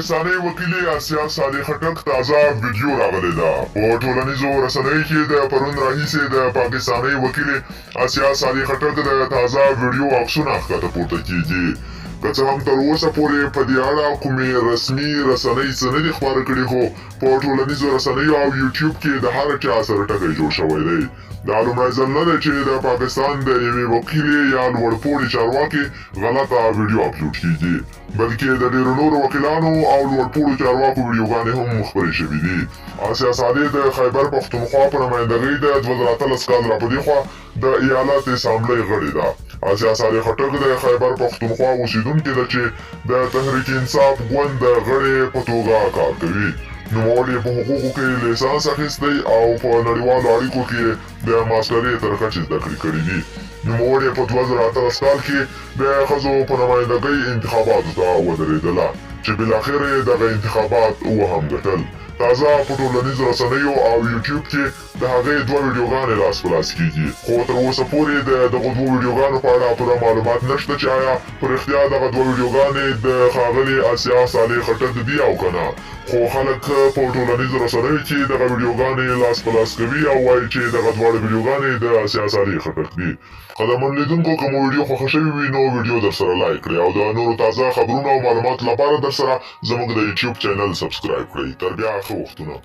پاکستاني وکیل آسیا صالح خټک تازه ویډیو راغلی ده. په ټولنیزو رسنیو کې د پرون راهیسې د پاکستاني وکیل آسیا صالح خټک د تازه ویډیو عکسونه ښکته پورته کیږي. که څه هم تر اوسه پورې په دې اړه کومې رسمي رسنۍ څه نه دي خپاره کړي، خو په ټولنیزو رسنیو او یوټیوب کې د هر چا سره ټکی جوړ شوی دی. دا لومړی ځل نه دی چې د پاکستان د یوې وکیلې یا لوړپوړي چارواکي غلطه ویډیو اپلوډ کیږي، بلکې د ډېرو نورو وکیلانو او لوړپوړو چارواکو ویډیوګانې هم خپرې شوي دي. آسیا صالح د خیبر پښتونخوا په نمایندګۍ د 2013 کال راپدې خوا د ایالت اسامبلۍ غړې ده. آسیا صالح خټک د خیبر پښتونخوا اوسیدونکې ده چې د تحریک انصاف ګوند د غړې په توګه کار کوي. نوموړې په حقوقو کې لیسانس اخیستی او په نړیوالو اړیکو کې د ماسټرۍ تر کچې زده کړې کړي دي. نوموړې په 2018 کال کې د ښځو په نمایندګۍ انتخاباتو ته ودرېدله چې بالاخره یې دغه انتخابات وهم ګټل. تازه په ټولنیزو رسنیو او یوټیوب کې د هغې دوه ویډیوګانې لاس په لاس کیږي، خو تر اوسه پورې د دغو دوو ویډیوګانو په اړه پوره معلومات نشته چې آیا په رښتیا دغه دوه ویډیوګانې د ښاغلي آسیا صالح خټک دي او که نه. خو خلک په ټولنیزو رسنیو کې دغه ویډیوګانې لاس په لاس کوي او وایي چې دغه دواړه ویډیوګانې د آسیا صالح خټک دي. قدرمن لیدونکو، که مو ویډیو خوښه شوې وي نو ویډیو درسره لایک کړئ او د نورو تازه خبرونو او معلوماتو لپاره درسره زموږ د یوټیوب چینل سبسکرایب کړئ. تر بیا ښه وختونه.